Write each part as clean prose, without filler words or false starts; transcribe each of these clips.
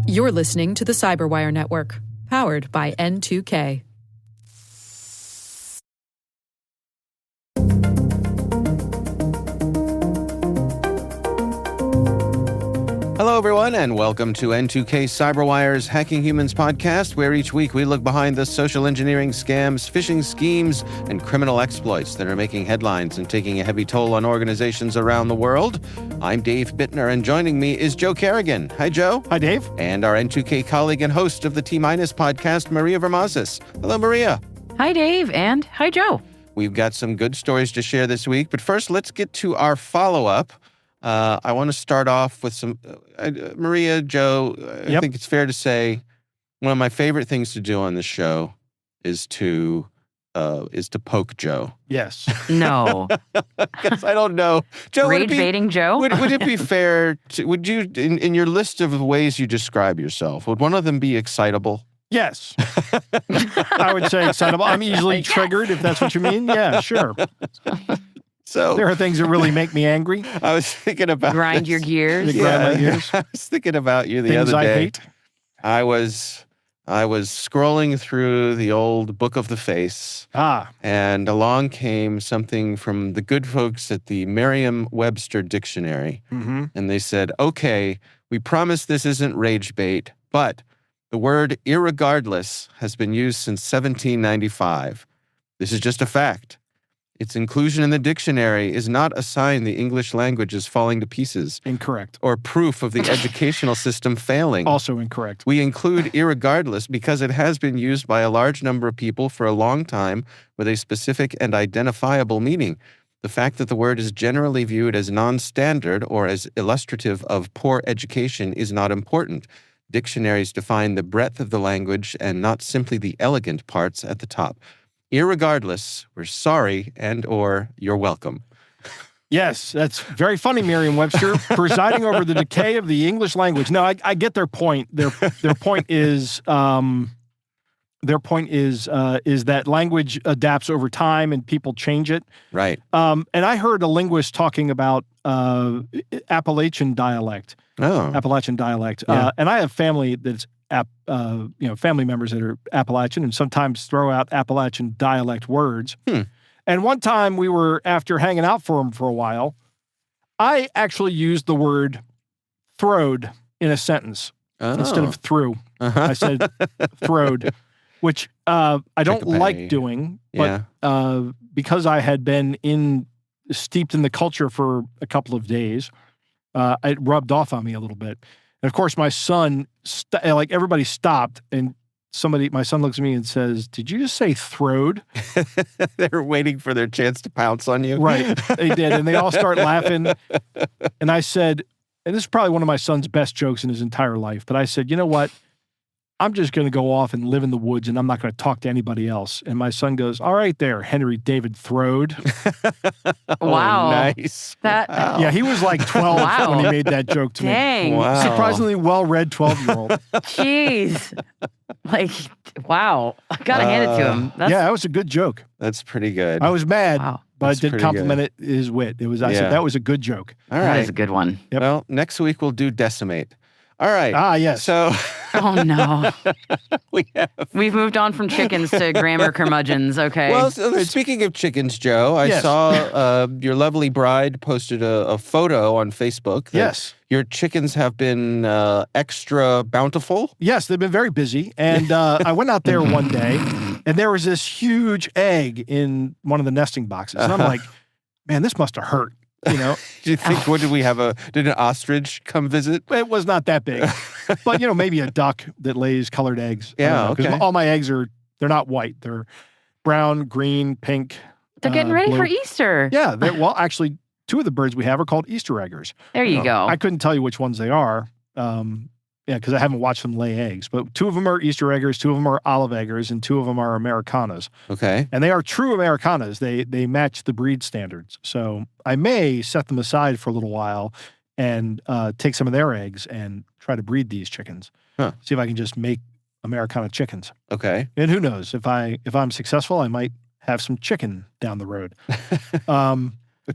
You're listening to the Cyberwire Network, powered by N2K. Hello, everyone, and welcome to N2K Cyberwire's Hacking Humans podcast, where each week we look behind the social engineering scams, phishing schemes, and criminal exploits that are making headlines and taking a heavy toll on organizations around the world. I'm Dave Bittner, and joining me is Joe Kerrigan. Hi, Joe. Hi, Dave. And our N2K colleague and host of the T-Minus podcast, Maria Vermazis. Hello, Maria. Hi, Dave, and hi, Joe. We've got some good stories to share this week, but first, let's get to our follow-up. I want to start off with some, Maria, Joe, I think it's fair to say one of my favorite things to do on this show is to poke Joe. Yes. No. Because I don't know. Joe, Rage-baiting Joe? Would it be fair to, would you, in your list of ways you describe yourself, would one of them be excitable? Yes. I would say excitable. I'm easily triggered, if that's what you mean. Yeah, sure. So there are things that really make me angry. I was thinking about Grind your gears. Grind my gears. I was thinking about you the Things other day. I hate. I was scrolling through the old Book of the Face. And along came something from the good folks at the Merriam-Webster Dictionary. Mm-hmm. And they said, okay, we promise this isn't rage bait, but the word irregardless has been used since 1795. This is just a fact. Its inclusion in the dictionary is not a sign the English language is falling to pieces. Incorrect. Or proof of the educational system failing. Also incorrect. We include irregardless because it has been used by a large number of people for a long time with a specific and identifiable meaning. The fact that the word is generally viewed as non-standard or as illustrative of poor education is not important. Dictionaries define the breadth of the language and not simply the elegant parts at the top. Irregardless, we're sorry and or you're welcome. Yes, that's very funny, Merriam-Webster, presiding over the decay of the English language. No, I get their point. Their point is that language adapts over time and people change it. Right. And I heard a linguist talking about Appalachian dialect. Oh. Appalachian dialect. Yeah. And I have family that's family members that are Appalachian and sometimes throw out Appalachian dialect words. And one time we were, after hanging out for them for a while, I actually used the word throwed in a sentence instead of through. I said throwed, which I don't like doing, but because I had been steeped in the culture for a couple of days, it rubbed off on me a little bit. And of course, my son, everybody stopped, and my son looks at me and says, "Did you just say throwed?" They were waiting for their chance to pounce on you. Right, they did, and they all start laughing. And I said, and this is probably one of my son's best jokes in his entire life, but I said, you know what? I'm just going to go off and live in the woods, and I'm not going to talk to anybody else. And my son goes, "All right there, Henry David Throwed." Wow. Oh, nice. Wow. Yeah, he was like 12 when he made that joke to Dang. me. Wow. Surprisingly well-read 12-year-old. Jeez. Wow. I got to hand it to him. Yeah, that was a good joke. That's pretty good. I was mad, but That's I did pretty compliment his wit. I said, that was a good joke. All That right. is a good one. Yep. Well, next week we'll do decimate. All right. Yes. So Oh, no. we've moved on from chickens to grammar curmudgeons, okay? Well, speaking of chickens, Joe, I saw your lovely bride posted a photo on Facebook. Yes. Your chickens have been extra bountiful. Yes, they've been very busy. And I went out there one day, and there was this huge egg in one of the nesting boxes. And I'm like, man, this must have hurt. You know, Do you think, did an ostrich come visit? it was not that big, but maybe a duck that lays colored eggs. Yeah, because okay. all my eggs they're not white. They're brown, green, pink. They're getting ready blue. for Easter. Yeah, actually, two of the birds we have are called Easter eggers. There you go. I couldn't tell you which ones they are. Because I haven't watched them lay eggs. But two of them are Easter eggers, two of them are olive eggers, and two of them are Americanas. Okay. And they are true Americanas. They match the breed standards. So I may set them aside for a little while and take some of their eggs and try to breed these chickens. Huh. See if I can just make Americana chickens. Okay. And who knows, if I'm successful, I might have some chicken down the road.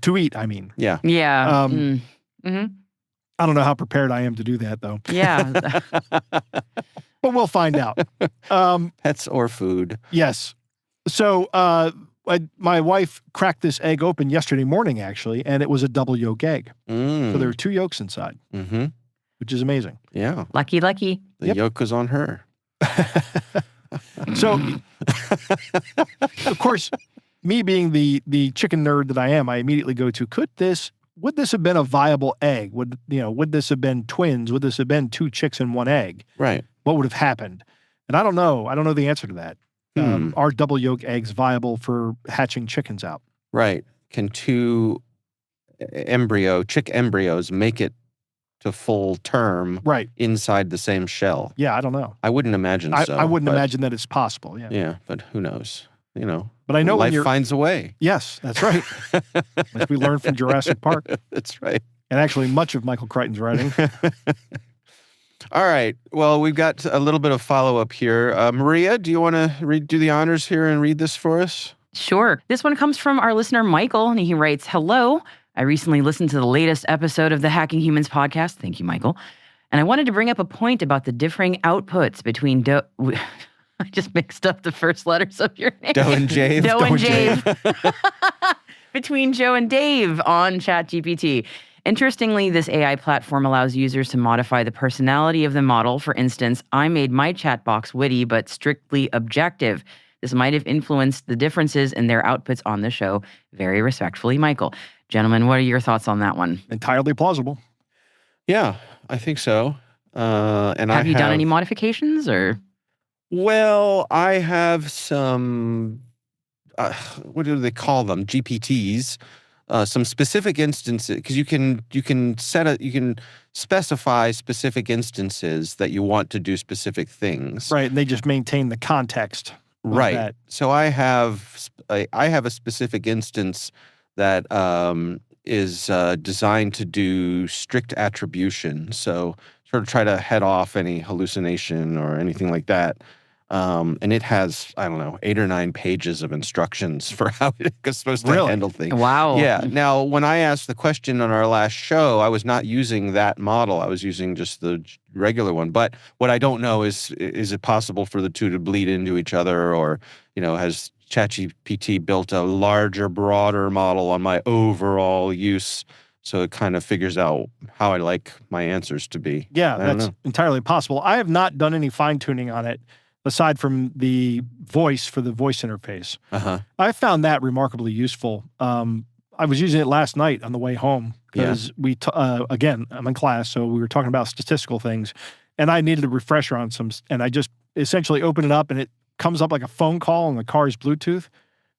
To eat, I mean. Yeah. Yeah. Mm-hmm. I don't know how prepared I am to do that, though. Yeah. But we'll find out. Pets or food. Yes. So my wife cracked this egg open yesterday morning, actually, and it was a double yolk egg. So there were 2 yolks inside, which is amazing. Yeah. Lucky. The yolk was on her. So, of course, me being the chicken nerd that I am, I immediately go to, would this have been a viable egg? Would this have been twins? Would this have been 2 chicks and 1 egg? Right. What would have happened? And I don't know. I don't know the answer to that. Are double yolk eggs viable for hatching chickens out? Right. Can 2 chick embryos make it to full term inside the same shell? Yeah, I don't know. I wouldn't imagine so. I wouldn't imagine that it's possible. Yeah. Yeah, but who knows? But I know life finds a way. Yes, that's right. Like we learned from Jurassic Park. That's right. And actually much of Michael Crichton's writing. All right. Well, we've got a little bit of follow-up here. Maria, do you want to do the honors here and read this for us? Sure. This one comes from our listener, Michael, and he writes, "Hello. I recently listened to the latest episode of the Hacking Humans podcast." Thank you, Michael. "And I wanted to bring up a point about the differing outputs between I just mixed up the first letters of your name. Doe and Jave. Doe and Jave. Between Joe and Dave on ChatGPT. Interestingly, this AI platform allows users to modify the personality of the model. For instance, I made my chat box witty but strictly objective. This might have influenced the differences in their outputs on the show. Very respectfully, Michael." Gentlemen, what are your thoughts on that one? Entirely plausible. Yeah, I think so. And have you done any modifications or? Well, I have some, what do they call them? GPTs, some specific instances, because you can specify specific instances that you want to do specific things. Right, and they just maintain the context. Right. That. So I have a specific instance that is designed to do strict attribution. So sort of try to head off any hallucination or anything like that. And it has, 8 or 9 pages of instructions for how it's supposed to handle things. Wow. Yeah. Now, when I asked the question on our last show, I was not using that model. I was using just the regular one. But what I don't know is it possible for the 2 to bleed into each other, or, has ChatGPT built a larger, broader model on my overall use, so it kind of figures out how I like my answers to be? Yeah, that's entirely possible. I have not done any fine-tuning on it, aside from the voice for the voice interface. I found that remarkably useful. I was using it last night on the way home because again, I'm in class, so we were talking about statistical things, and I needed a refresher on some, and I just essentially open it up, and it comes up like a phone call on the car's Bluetooth,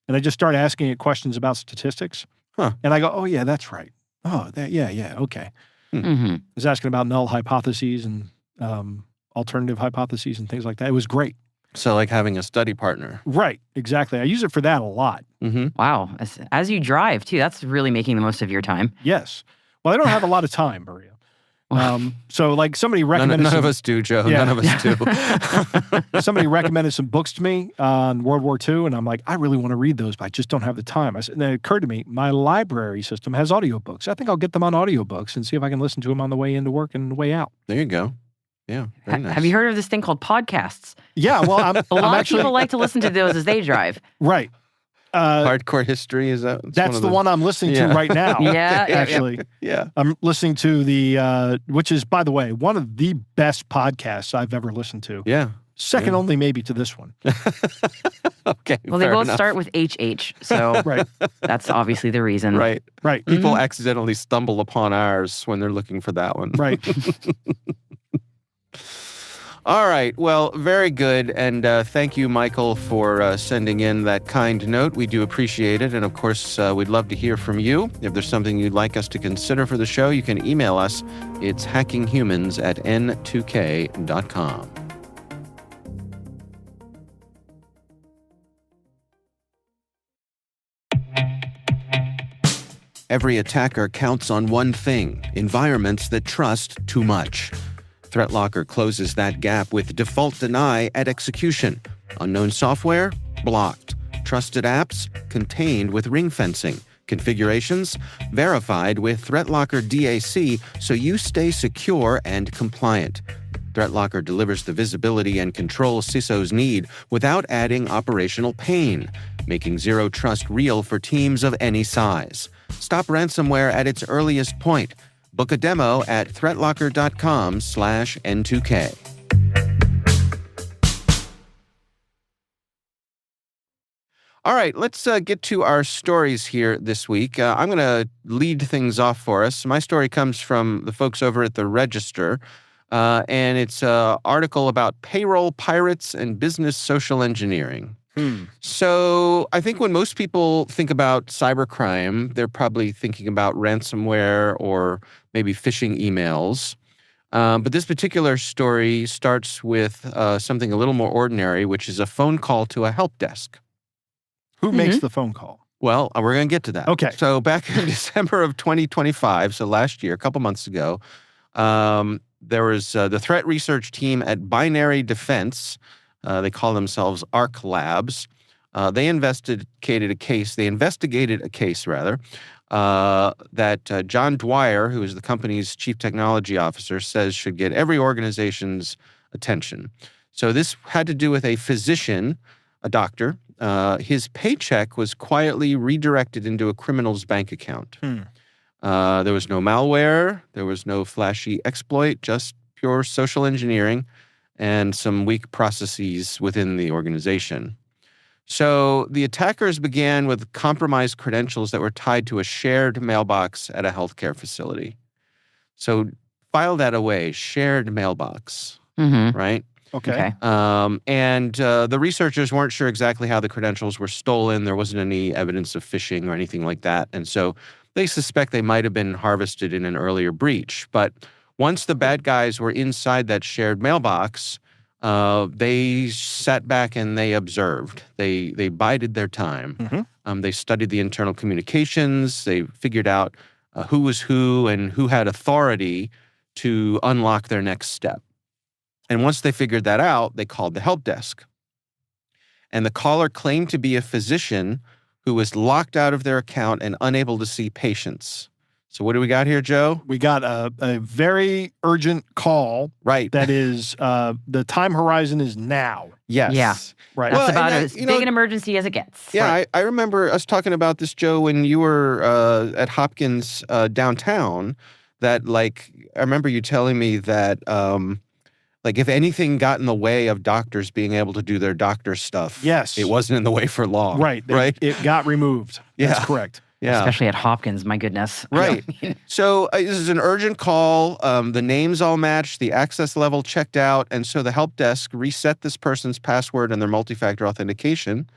and I just start asking it questions about statistics. And I go, oh, yeah, that's right. Oh, okay. I was asking about null hypotheses and alternative hypotheses and things like that. It was great. So like having a study partner. Right, exactly. I use it for that a lot. Wow. As you drive, too, that's really making the most of your time. Yes. Well, I don't have a lot of time, Maria. So like somebody recommended none of us do, Joe. Yeah. None of us do. Somebody recommended some books to me on World War II, and I'm like, I really want to read those, but I just don't have the time. And then it occurred to me, my library system has audiobooks. I think I'll get them on audiobooks and see if I can listen to them on the way into work and the way out. There you go. Yeah, very nice. Have you heard of this thing called podcasts? Yeah, well, a lot of people like to listen to those as they drive. Right. Hardcore History, is that? That's the one I'm listening to right now. Actually. Yeah. I'm listening to the, which is, by the way, one of the best podcasts I've ever listened to. Yeah. Second only maybe to this one. Okay. Well, they both start with HH, so that's obviously the reason. Right. Right. People accidentally stumble upon ours when they're looking for that one. Right. All right. Well, very good. And thank you, Michael, for sending in that kind note. We do appreciate it. And of course, we'd love to hear from you. If there's something you'd like us to consider for the show, you can email us. It's hackinghumans@n2k.com. Every attacker counts on one thing: environments that trust too much. ThreatLocker closes that gap with default deny at execution. Unknown software? Blocked. Trusted apps? Contained with ring fencing. Configurations? Verified with ThreatLocker DAC so you stay secure and compliant. ThreatLocker delivers the visibility and control CISOs need without adding operational pain, making zero trust real for teams of any size. Stop ransomware at its earliest point. Book a demo at threatlocker.com/N2K. All right, let's get to our stories here this week. I'm going to lead things off for us. My story comes from the folks over at The Register, and it's an article about payroll pirates and business social engineering. So I think when most people think about cybercrime, they're probably thinking about ransomware or maybe phishing emails. But this particular story starts with something a little more ordinary, which is a phone call to a help desk. Who makes the phone call? Well, we're going to get to that. Okay. So back in December of 2025, so last year, a couple months ago, there was the threat research team at Binary Defense. They call themselves ARC Labs. They investigated a case, that John Dwyer, who is the company's chief technology officer, says should get every organization's attention. So this had to do with a physician, a doctor. His paycheck was quietly redirected into a criminal's bank account. There was no malware, there was no flashy exploit, just pure social engineering and some weak processes within the organization. So the attackers began with compromised credentials that were tied to a shared mailbox at a healthcare facility. So file that away, shared mailbox, right? Okay. And the researchers weren't sure exactly how the credentials were stolen. There wasn't any evidence of phishing or anything like that. And so they suspect they might have been harvested in an earlier breach. But once the bad guys were inside that shared mailbox, they sat back and they observed. They bided their time. They studied the internal communications. They figured out who was who and who had authority to unlock their next step. And once they figured that out, they called the help desk. And the caller claimed to be a physician who was locked out of their account and unable to see patients. So what do we got here, Joe? We got a very urgent call. Right. That is, the time horizon is now. Yes. Yeah. Right. That's Well, about and as that, big an emergency as it gets. Yeah, I remember us talking about this, Joe, when you were at Hopkins downtown, that I remember you telling me that if anything got in the way of doctors being able to do their doctor stuff, Yes. it wasn't in the way for long. Right. Right. It got removed. Yeah. That's correct. Yeah. Especially at Hopkins, my goodness. Right. So this is an urgent call. The names all matched, the access level checked out, and so the help desk reset this person's password and their multi-factor authentication.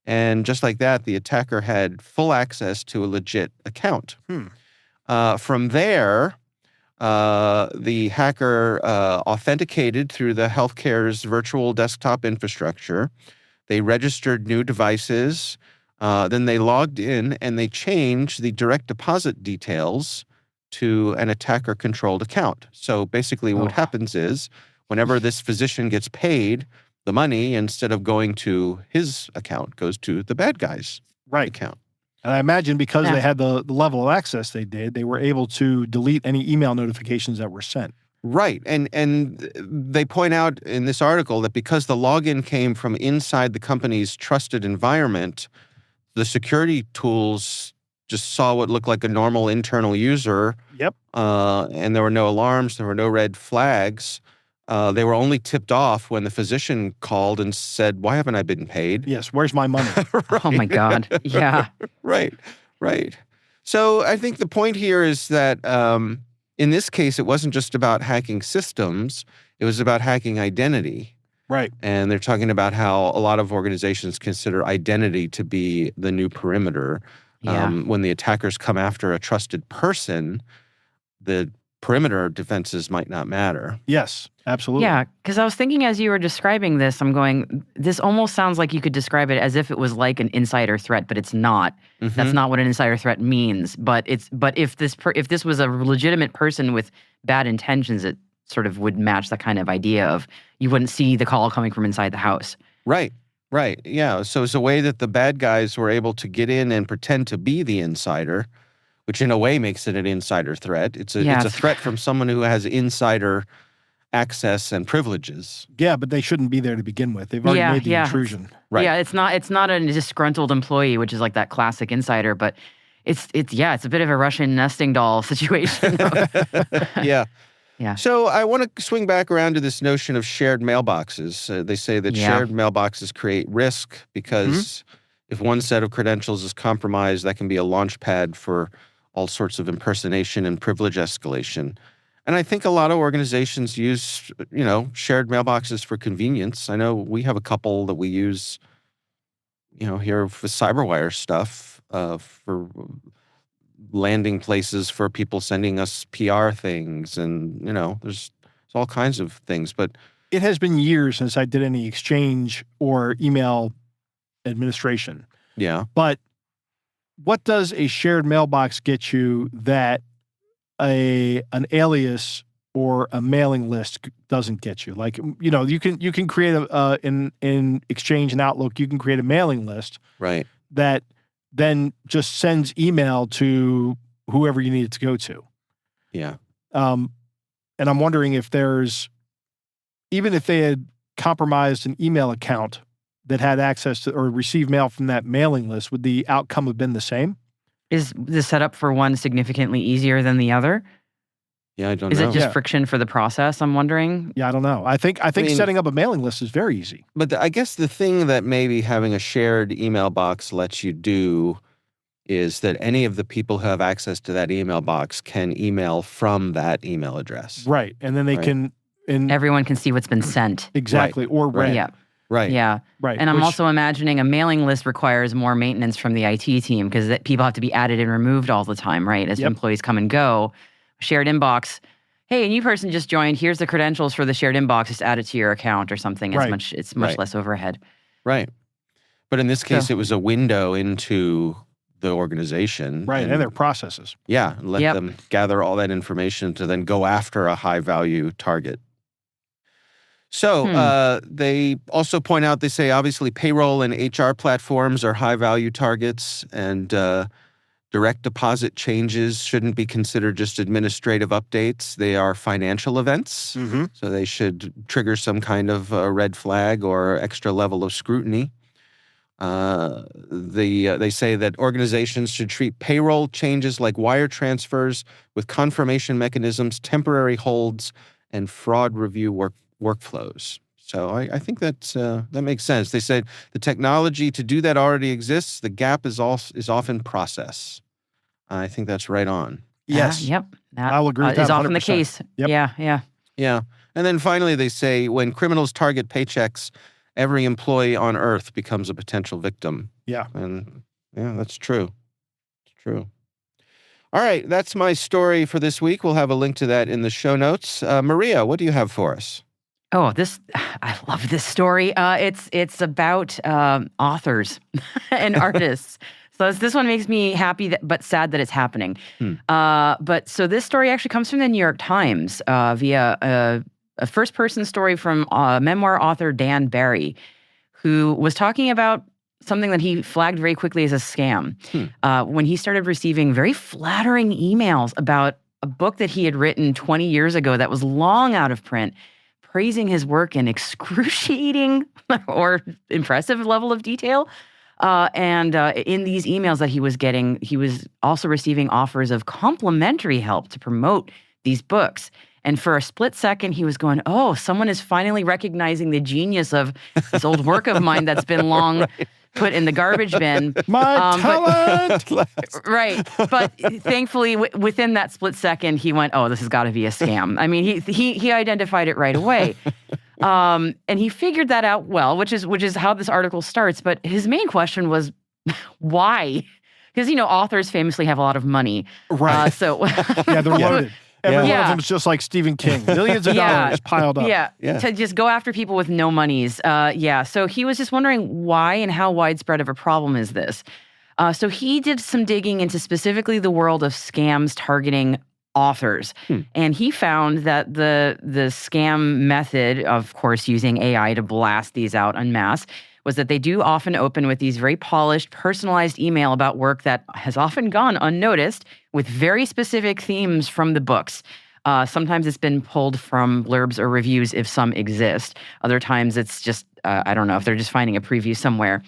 And just like that, the attacker had full access to a legit account. From there, the hacker authenticated through the healthcare's virtual desktop infrastructure. They registered new devices. Then they logged in and they changed the direct deposit details to an attacker-controlled account. So basically what happens is whenever this physician gets paid, the money, instead of going to his account, goes to the bad guy's account. And I imagine because they had the level of access they were able to delete any email notifications that were sent. Right. And they point out in this article that because the login came from inside the company's trusted environment, the security tools just saw what looked like a normal internal user. Yep. And there were no alarms. There were no red flags. They were only tipped off when the physician called and said, "Why haven't I been paid?" Yes. Where's my money? Oh, my God. Yeah. Right. So I think the point here is that in this case, it wasn't just about hacking systems. It was about hacking identity. Right. And they're talking about how a lot of organizations consider identity to be the new perimeter. Yeah. When the attackers come after a trusted person, the perimeter defenses might not matter. Yes, absolutely. Yeah, because I was thinking as you were describing this, I'm going, this almost sounds like you could describe it as if it was like an insider threat, but it's not. That's not what an insider threat means. But if this was a legitimate person with bad intentions, it sort of would match that kind of idea of you wouldn't see the call coming from inside the house. Right. Right. Yeah. So it's a way that the bad guys were able to get in and pretend to be the insider, which in a way makes it an insider threat. It's a threat from someone who has insider access and privileges. Yeah, but they shouldn't be there to begin with. They've already made the intrusion. Right. Yeah, it's not a disgruntled employee, which is like that classic insider, but it's a bit of a Russian nesting doll situation. Yeah. Yeah. So I want to swing back around to this notion of shared mailboxes. They say that shared mailboxes create risk because if one set of credentials is compromised, that can be a launch pad for all sorts of impersonation and privilege escalation. And I think a lot of organizations use, shared mailboxes for convenience. I know we have a couple that we use, here for CyberWire stuff, for landing places for people sending us PR things. And, there's all kinds of things. But it has been years since I did any Exchange or email administration. Yeah. But what does a shared mailbox get you that an alias or a mailing list doesn't get you? Like, you can create in Exchange and Outlook, you can create a mailing list, right, that then just sends email to whoever you need it to go to. Yeah. And I'm wondering if even if they had compromised an email account that had access to or received mail from that mailing list, would the outcome have been the same? Is the setup for one significantly easier than the other? Yeah, I don't know. Is it just Yeah. friction for the process? I'm wondering. Yeah, I don't know. I think setting up a mailing list is very easy. But I guess the thing that maybe having a shared email box lets you do is that any of the people who have access to that email box can email from that email address. Right. And then they Right. can... Everyone can see what's been sent. Exactly. Or read. Yeah. Right. Yeah. Right. And I'm Which- also imagining a mailing list requires more maintenance from the IT team because people have to be added and removed all the time, right? As Yep. employees come and go. Shared inbox. Hey, a new person just joined. Here's the credentials for the shared inbox. Just add it to your account or something. Right. It's much Right. less overhead. Right. But in this case, it was a window into the organization. Right. And their processes. Yeah. And let Yep. them gather all that information to then go after a high value target. So they also point out, they say, obviously, payroll and HR platforms are high-value targets, and direct deposit changes shouldn't be considered just administrative updates. They are financial events, Mm-hmm. so they should trigger some kind of red flag or extra level of scrutiny. They say that organizations should treat payroll changes like wire transfers with confirmation mechanisms, temporary holds, and fraud review workflows. So I think that makes sense. They said the technology to do that already exists. The gap is often process. I think that's right on. Yes. Yep. That I'll agree with that is often the 100%. case. Yep. Yeah. Yeah. And then finally, they say when criminals target paychecks, every employee on earth becomes a potential victim. Yeah. And yeah, that's true. It's true. All right. That's my story for this week. We'll have a link to that in the show notes. Maria, what do you have for us? Oh, I love this story. It's about authors and artists. So this one makes me happy, but sad that it's happening. But so this story actually comes from the New York Times via a first-person story from memoir author Dan Barry, who was talking about something that he flagged very quickly as a scam when he started receiving very flattering emails about a book that he had written 20 years ago that was long out of print, praising his work in excruciating or impressive level of detail. And in these emails that he was getting, he was also receiving offers of complimentary help to promote these books. And for a split second, he was going, oh, someone is finally recognizing the genius of this old work of mine that's been long put in the garbage bin. My talent! Right. But thankfully, within that split second, he went, oh, this has got to be a scam. I mean, he identified it right away. And he figured that out well, which is how this article starts. But his main question was, why? Because, authors famously have a lot of money. Right. So Yeah, they're loaded. Every one of Yeah. them is just like Stephen King. Millions of Yeah. dollars piled up. Yeah, Yeah. to just go after people with no monies. So he was just wondering why and how widespread of a problem is this. So he did some digging into specifically the world of scams targeting authors. And he found that the scam method, of course, using AI to blast these out en masse, was that they do often open with these very polished, personalized email about work that has often gone unnoticed with very specific themes from the books. Sometimes it's been pulled from blurbs or reviews if some exist. Other times it's just, I don't know, if they're just finding a preview somewhere.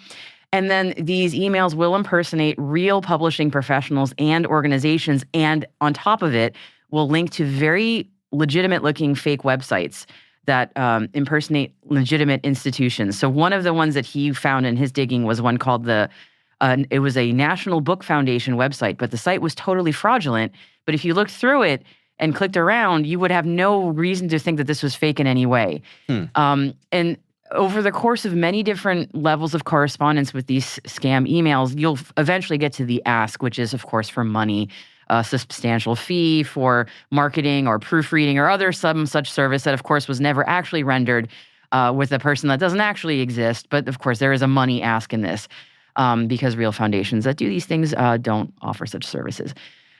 And then these emails will impersonate real publishing professionals and organizations, and on top of it, will link to very legitimate-looking fake websites that impersonate legitimate institutions. So one of the ones that he found in his digging was one called it was a National Book Foundation website, but the site was totally fraudulent. But if you looked through it and clicked around, you would have no reason to think that this was fake in any way. And over the course of many different levels of correspondence with these scam emails, you'll eventually get to the ask, which is, of course, for money, a substantial fee for marketing or proofreading or some such service that, of course, was never actually rendered with a person that doesn't actually exist. But, of course, there is a money ask in this because real foundations that do these things don't offer such services.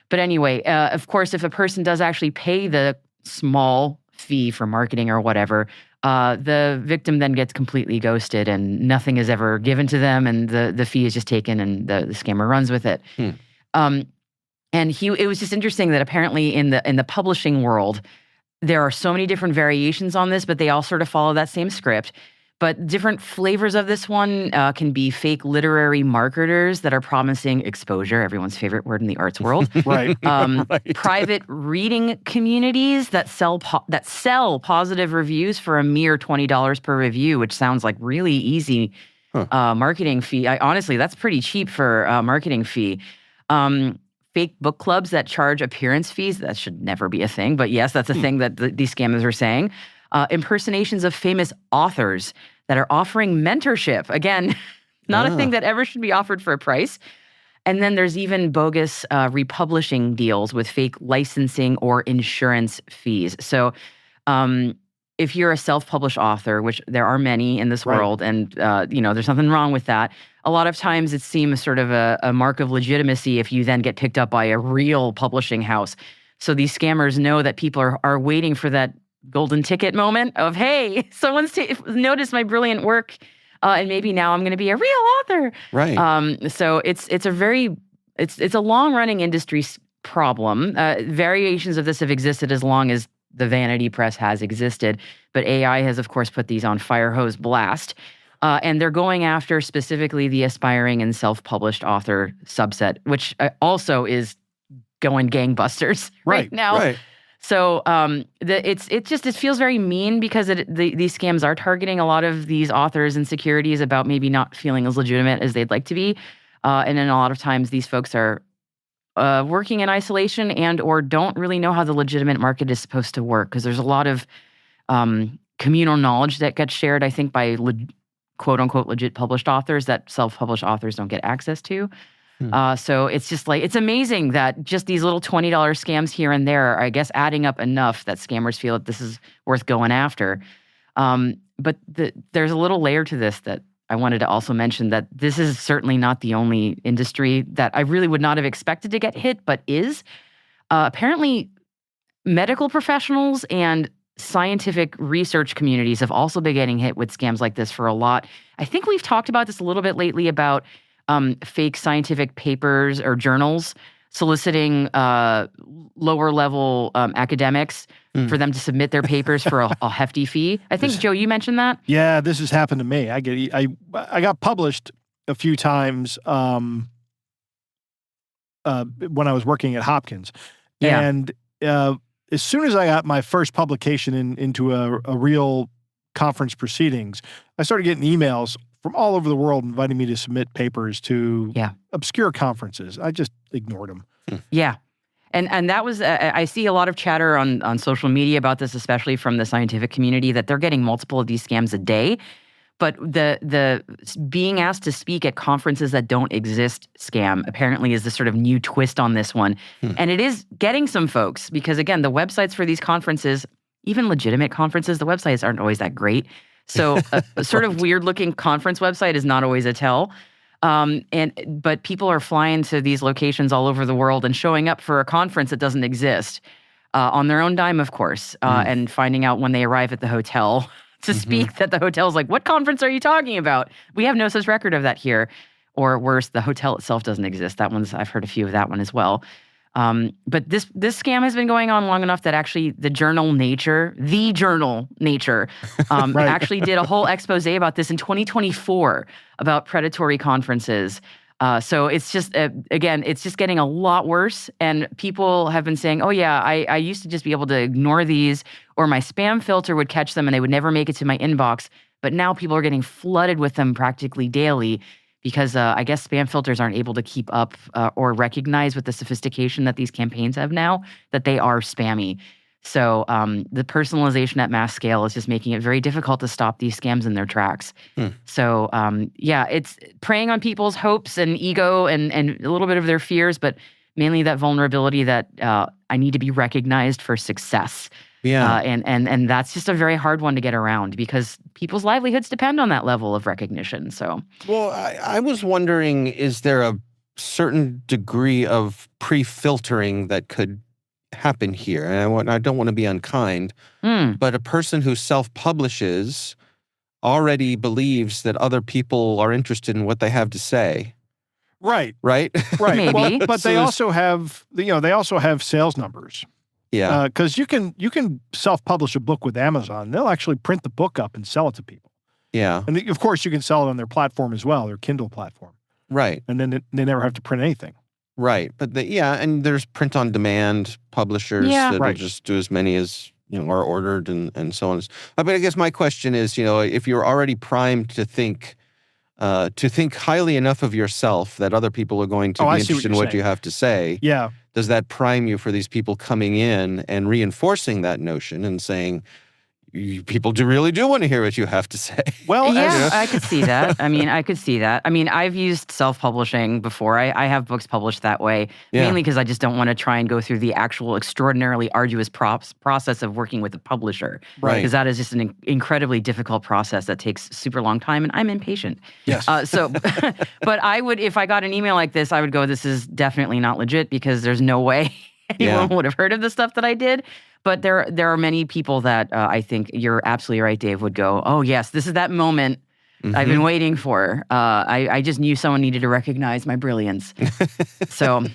But anyway, of course, if a person does actually pay the small fee for marketing or whatever, the victim then gets completely ghosted and nothing is ever given to them, and the fee is just taken and the scammer runs with it. And it was just interesting that apparently in the publishing world, there are so many different variations on this, but they all sort of follow that same script. But different flavors of this one can be fake literary marketers that are promising exposure, everyone's favorite word in the arts world. Right. Private reading communities that sell positive reviews for a mere $20 per review, which sounds like really easy marketing fee. Honestly, that's pretty cheap for a marketing fee. Fake book clubs that charge appearance fees. That should never be a thing, but yes, that's a thing that these scammers are saying. Impersonations of famous authors that are offering mentorship. Again, not a thing that ever should be offered for a price. And then there's even bogus republishing deals with fake licensing or insurance fees. So if you're a self-published author, which there are many in this world, and there's nothing wrong with that, a lot of times it seems sort of a mark of legitimacy if you then get picked up by a real publishing house. So these scammers know that people are waiting for that golden ticket moment of, hey, someone's noticed my brilliant work, and maybe now I'm going to be a real author. Right. So it's a long-running industry problem. Variations of this have existed as long as the vanity press has existed, but AI has, of course, put these on fire hose blast. And they're going after specifically the aspiring and self-published author subset, which also is going gangbusters right now. Right. So it feels very mean because these scams are targeting a lot of these authors' insecurities about maybe not feeling as legitimate as they'd like to be. And then a lot of times these folks are working in isolation and or don't really know how the legitimate market is supposed to work, because there's a lot of communal knowledge that gets shared, I think, by quote-unquote legit published authors that self-published authors don't get access to. So it's just like, it's amazing that just these little $20 scams here and there are, I guess, adding up enough that scammers feel that this is worth going after. But there's a little layer to this that I wanted to also mention, that this is certainly not the only industry that I really would not have expected to get hit, but is. Apparently, medical professionals and scientific research communities have also been getting hit with scams like this for a lot. I think we've talked about this a little bit lately about fake scientific papers or journals soliciting lower level academics for them to submit their papers for a hefty fee. I think, Joe, you mentioned that. Yeah, this has happened to me. I got published a few times when I was working at Hopkins. Yeah. And as soon as I got my first publication into a real conference proceedings, I started getting emails from all over the world inviting me to submit papers to obscure conferences. I just ignored them. Yeah. And that was, I see a lot of chatter on social media about this, especially from the scientific community, that they're getting multiple of these scams a day. But the being asked to speak at conferences that don't exist scam apparently is the sort of new twist on this one. And it is getting some folks because, again, the websites for these conferences, even legitimate conferences, the websites aren't always that great. So a sort of weird-looking conference website is not always a tell. But people are flying to these locations all over the world and showing up for a conference that doesn't exist on their own dime, of course, and finding out when they arrive at the hotel to speak that the hotel's like, what conference are you talking about? We have no such record of that here. Or worse, the hotel itself doesn't exist. I've heard a few of that one as well. But this scam has been going on long enough that actually the journal Nature, actually did a whole expose about this in 2024 about predatory conferences. So it's just, again, it's just getting a lot worse. And people have been saying, oh yeah, I used to just be able to ignore these, or my spam filter would catch them and they would never make it to my inbox. But now people are getting flooded with them practically daily because I guess spam filters aren't able to keep up or recognize with the sophistication that these campaigns have now that they are spammy. So the personalization at mass scale is just making it very difficult to stop these scams in their tracks. So it's preying on people's hopes and ego and a little bit of their fears, but mainly that vulnerability that I need to be recognized for success. Yeah. And that's just a very hard one to get around because people's livelihoods depend on that level of recognition. So, well, I was wondering, is there a certain degree of pre-filtering that could happen here? And I don't want to be unkind, but a person who self-publishes already believes that other people are interested in what they have to say. Right. Right? Right. Maybe. Well, but So they also have sales numbers. Yeah. Because you can self-publish a book with Amazon. They'll actually print the book up and sell it to people. Yeah. And of course, you can sell it on their platform as well, their Kindle platform. Right. And then they never have to print anything. Right. But and there's print-on-demand publishers that'll just do as many as are ordered and so on. But I guess my question is, if you're already primed to think highly enough of yourself that other people are going to be interested in what you have to say. Yeah. Does that prime you for these people coming in and reinforcing that notion and saying, people really do want to hear what you have to say? Well, yeah, I could see that. I could see that. I've used self-publishing before. I have books published that way, mainly because I just don't want to try and go through the actual extraordinarily arduous process of working with a publisher. Right. Because that is just an incredibly difficult process that takes super long time, and I'm impatient. Yes. But I would, if I got an email like this, I would go, this is definitely not legit because there's no way anyone would have heard of the stuff that I did. But there are many people that I think you're absolutely right, Dave, would go, oh, yes, this is that moment I've been waiting for. I just knew someone needed to recognize my brilliance. So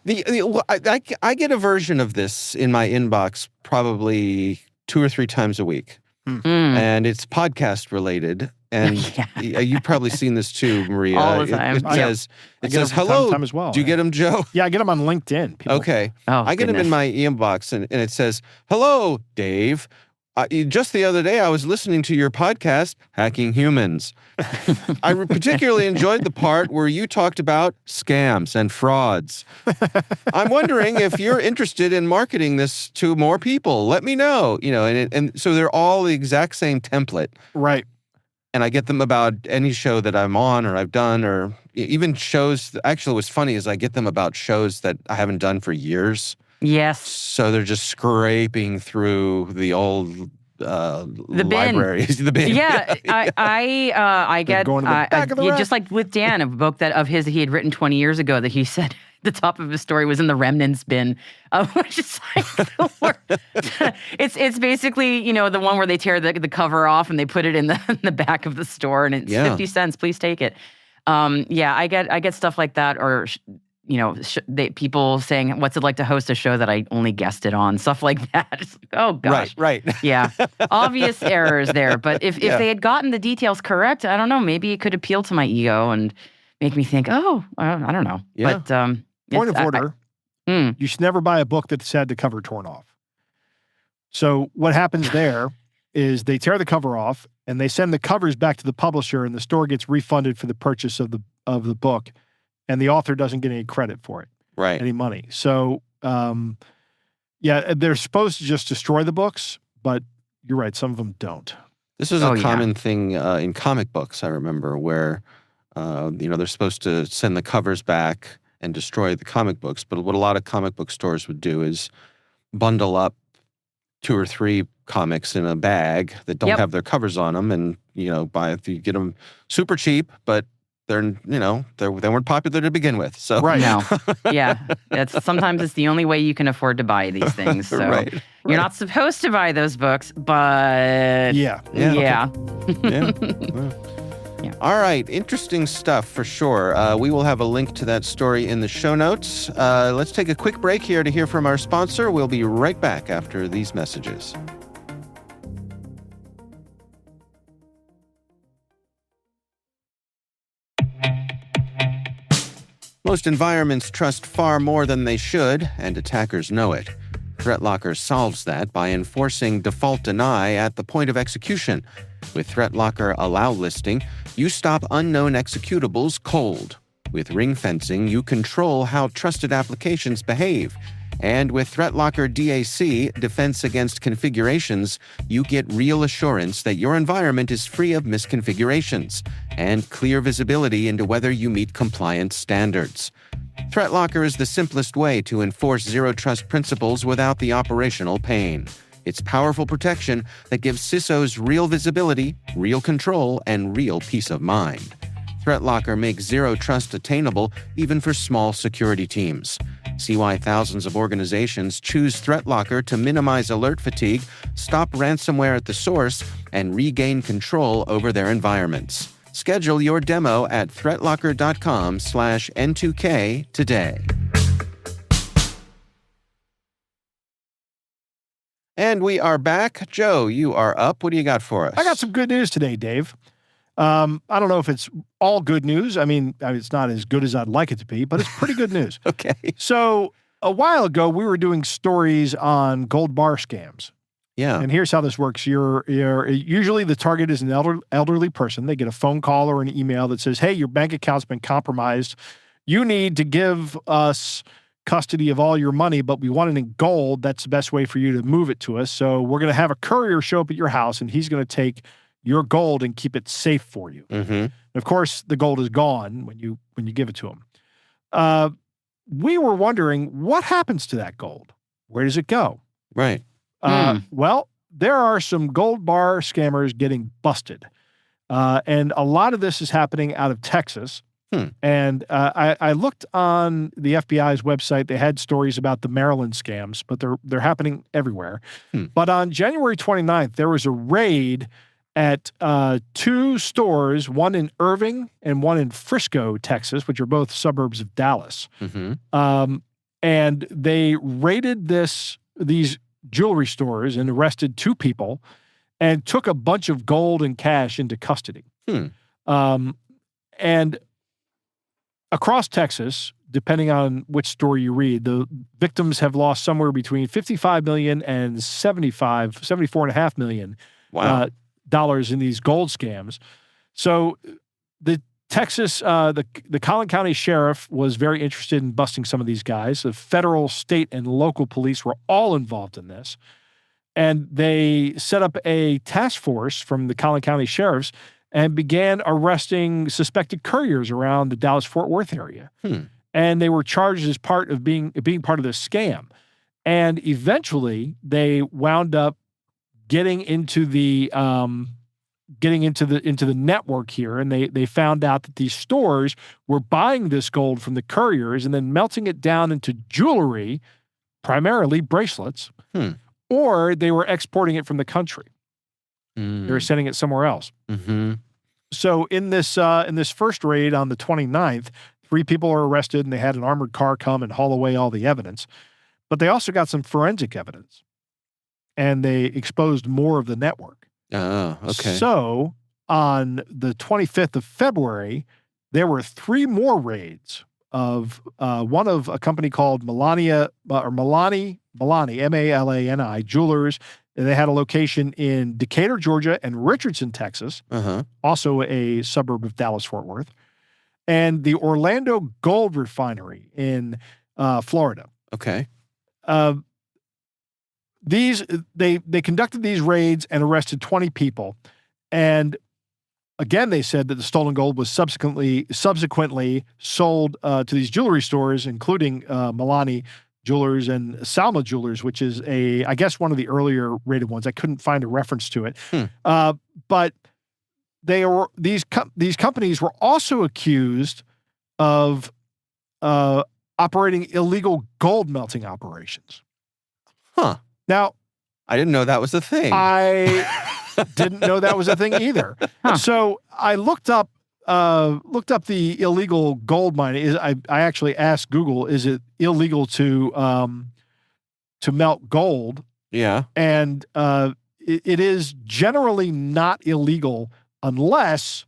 I get a version of this in my inbox probably 2 or 3 times a week. And it's podcast related. And you've probably seen this too, Maria. All the time. It says, hello. Time as well. Do you get them, Joe? Yeah, I get them on LinkedIn. People. Okay. Oh, I get them in my inbox and it says, hello, Dave. Just the other day, I was listening to your podcast, Hacking Humans. I particularly enjoyed the part where you talked about scams and frauds. I'm wondering if you're interested in marketing this to more people. Let me know. And so they're all the exact same template. Right. And I get them about any show that I'm on or I've done, or even shows. Actually, what's funny is I get them about shows that I haven't done for years. Yes. So they're just scraping through the old libraries. The bin. Yeah, I get going to the back of the rack. just like with Dan, a book of his that he had written 20 years ago that he said the top of his story was in the remnants bin, which is like the worst. It's basically the one where they tear the cover off and they put it in the back of the store and it's 50 cents. Please take it. I get stuff like that, or people saying, what's it like to host a show that I only guested on? Stuff like that. It's like, oh, gosh. Right. Yeah. Obvious errors there. But if they had gotten the details correct, I don't know, maybe it could appeal to my ego and make me think, I don't know. Yeah. But Point of order, you should never buy a book that's had the cover torn off. So what happens there is they tear the cover off and they send the covers back to the publisher and the store gets refunded for the purchase of the book. And the author doesn't get any credit for it, Right. any money. So, they're supposed to just destroy the books, but you're right, some of them don't. This is a common thing in comic books, I remember, where, they're supposed to send the covers back and destroy the comic books. But what a lot of comic book stores would do is bundle up 2 or 3 comics in a bag that don't have their covers on them and, you get them super cheap, but they weren't popular to begin with. So Right. No. Yeah. Sometimes it's the only way you can afford to buy these things. So Right. you're not supposed to buy those books, but Yeah. Yeah. yeah. Yeah. All right. Interesting stuff for sure. We will have a link to that story in the show notes. Let's take a quick break here to hear from our sponsor. We'll be right back after these messages. Most environments trust far more than they should, and attackers know it. ThreatLocker solves that by enforcing default deny at the point of execution. With ThreatLocker Allow listing, you stop unknown executables cold. With ring fencing, you control how trusted applications behave. And with ThreatLocker DAC, Defense Against Configurations, you get real assurance that your environment is free of misconfigurations and clear visibility into whether you meet compliance standards. ThreatLocker is the simplest way to enforce zero-trust principles without the operational pain. It's powerful protection that gives CISOs real visibility, real control, and real peace of mind. ThreatLocker makes zero trust attainable even for small security teams. See why thousands of organizations choose ThreatLocker to minimize alert fatigue, stop ransomware at the source, and regain control over their environments. Schedule your demo at threatlocker.com/N2K today. And we are back. Joe, you are up. What do you got for us? I got some good news today, Dave. I don't know if it's all good news. I mean, it's not as good as I'd like it to be, but it's pretty good news. Okay. So a while ago, we were doing stories on gold bar scams. Yeah. And here's how this works. You're usually the target is an elderly person. They get a phone call or an email that says, hey, your bank account's been compromised. You need to give us custody of all your money, but we want it in gold. That's the best way for you to move it to us. So we're going to have a courier show up at your house, and he's going to take your gold and keep it safe for you. Mm-hmm. And of course, the gold is gone when you give it to him. We were wondering, what happens to that gold? Where does it go? Right. Well, there are some gold bar scammers getting busted. And a lot of this is happening out of Texas. And I looked on the FBI's website. They had stories about the Maryland scams, but they're happening everywhere. But on January 29th, there was a raid at two stores, one in Irving and one in Frisco, Texas, which are both suburbs of Dallas. Mm-hmm. And they raided these jewelry stores and arrested two people and took a bunch of gold and cash into custody. And across Texas, depending on which story you read, the victims have lost somewhere between $55 million and $74.5 million dollars in these gold scams. So the Texas, the Collin County Sheriff was very interested in busting some of these guys. The federal, state, and local police were all involved in this. And they set up a task force from the Collin County Sheriffs and began arresting suspected couriers around the Dallas-Fort Worth area. And they were charged as part of being part of this scam. And eventually, they wound up getting into the network here, and they found out that these stores were buying this gold from the couriers and then melting it down into jewelry, primarily bracelets, or they were exporting it from the country. They were sending it somewhere else. Mm-hmm. So in this first raid on the 29th, 3 people were arrested, and they had an armored car come and haul away all the evidence. But they also got some forensic evidence, and they exposed more of the network. Oh, okay. So on the 25th of February, there were 3 more raids of one of a company called Malani, M-A-L-A-N-I, Jewelers. They had a location in Decatur, Georgia, and Richardson, Texas, also a suburb of Dallas-Fort Worth, and the Orlando Gold Refinery in Florida. Okay. They conducted these raids and arrested 20 people. And again, they said that the stolen gold was subsequently sold to these jewelry stores, including Malani Jewelers and Salma Jewelers, which is I guess one of the earlier rated ones. I couldn't find a reference to it. But these companies were also accused of operating illegal gold melting operations. Huh. Now, I didn't know that was a thing. I didn't know that was a thing either. Huh. So I looked up the illegal gold mining. I actually asked Google, is it illegal to melt gold? Yeah. And it is generally not illegal unless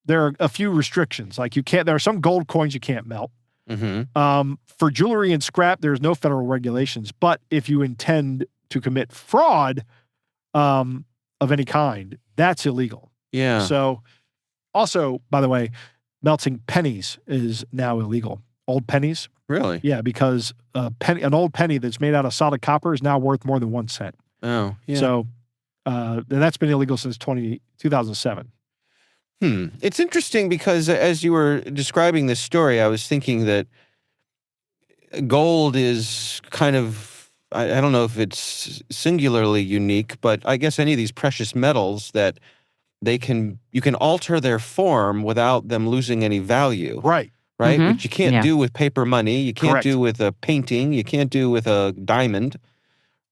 there are a few restrictions. Like there are some gold coins you can't melt. Mm-hmm. For jewelry and scrap, there's no federal regulations. But if you intend to commit fraud of any kind, that's illegal. Yeah. So also, by the way, melting pennies is now illegal. Old pennies. Really? Yeah, because an old penny that's made out of solid copper is now worth more than 1 cent. Oh, yeah. So that's been illegal since 2007. It's interesting because as you were describing this story, I was thinking that gold is kind of, I don't know if it's singularly unique, but I guess any of these precious metals that you can alter their form without them losing any value. Right. Right? Mhm. Which you can't Yeah. do with paper money. You can't Correct. do with a painting. You can't do with a diamond.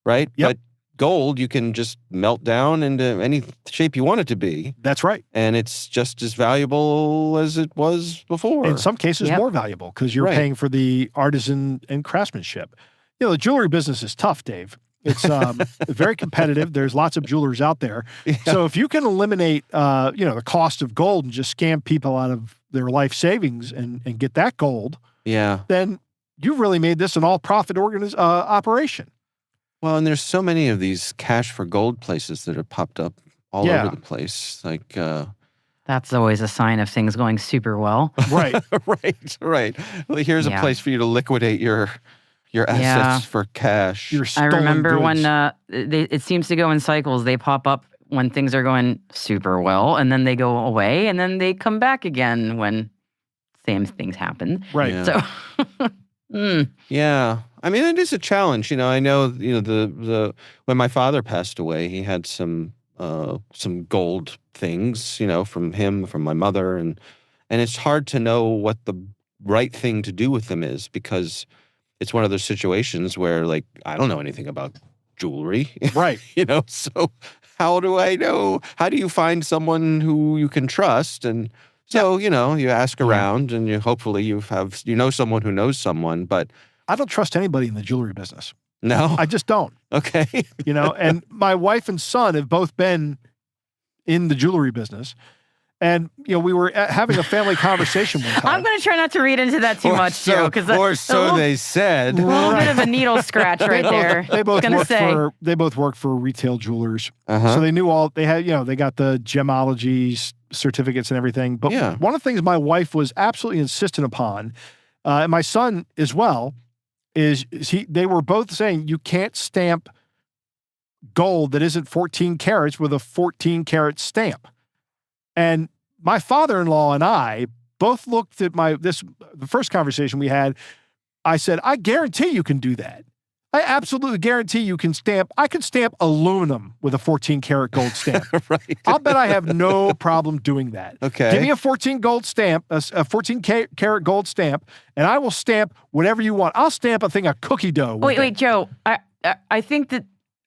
Right? Yep. But gold, you can just melt down into any shape you want it to be. That's right. And it's just as valuable as it was before. In some cases, Yep. more valuable because you're Right. paying for the artisan and craftsmanship. The jewelry business is tough, Dave. It's very competitive. There's lots of jewelers out there. Yeah. So if you can eliminate, the cost of gold and just scam people out of their life savings and get that gold, Yeah. then you've really made this an all-profit operation. Well, and there's so many of these cash for gold places that have popped up all Yeah. over the place. Like, That's always a sign of things going super well. Right. right. Well, here's a Yeah. place for you to liquidate your assets Yeah. for cash. Your I stolen remember when goods. it seems to go in cycles. They pop up when things are going super well, and then they go away, and then they come back again when same things happen. Right. Yeah. So, Yeah. I mean, it is a challenge. I know, the when my father passed away, he had some gold things, from my mother, and it's hard to know what the right thing to do with them is, because it's one of those situations where, like, I don't know anything about jewelry, Right. so how do I know? How do you find someone who you can trust? And so, you ask around, and hopefully you know someone who knows someone, but I don't trust anybody in the jewelry business. no. I just don't. Okay. And my wife and son have both been in the jewelry business. And, we were having a family conversation one time. I'm going to try not to read into that too much, Joe, because or so they said. a little bit of a needle scratch right there. They both Gonna say. work for retail jewelers. Uh-huh. So they knew they had, they got the gemology certificates and everything. But Yeah. one of the things my wife was absolutely insistent upon, and my son as well, is they were both saying you can't stamp gold that isn't 14 carats with a 14 carat stamp. And my father-in-law and I both looked at the first conversation we had. I said, I guarantee you can do that. I absolutely guarantee you can stamp. I could stamp aluminum with a 14 karat gold stamp. Right. I'll bet I have no problem doing that. Okay. Give me a 14 gold stamp, a 14 karat gold stamp, and I will stamp whatever you want. I'll stamp a thing of cookie dough. with Wait, it. Joe. I think that.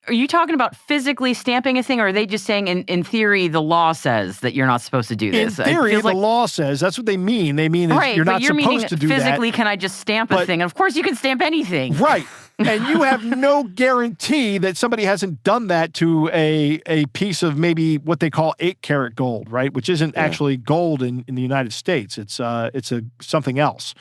Are you talking about physically stamping a thing, or are they just saying in theory the law says that you're not supposed to do In this? It theory, feels the like- law says that's what they mean. They mean right, you're but not you're meaning supposed to do that. physically. Can I just stamp a But- thing? And of course, you can stamp anything. Right. And you have no guarantee that somebody hasn't done that to a piece of maybe what they call 8 karat gold, right? Which isn't actually gold in the United States. It's something else.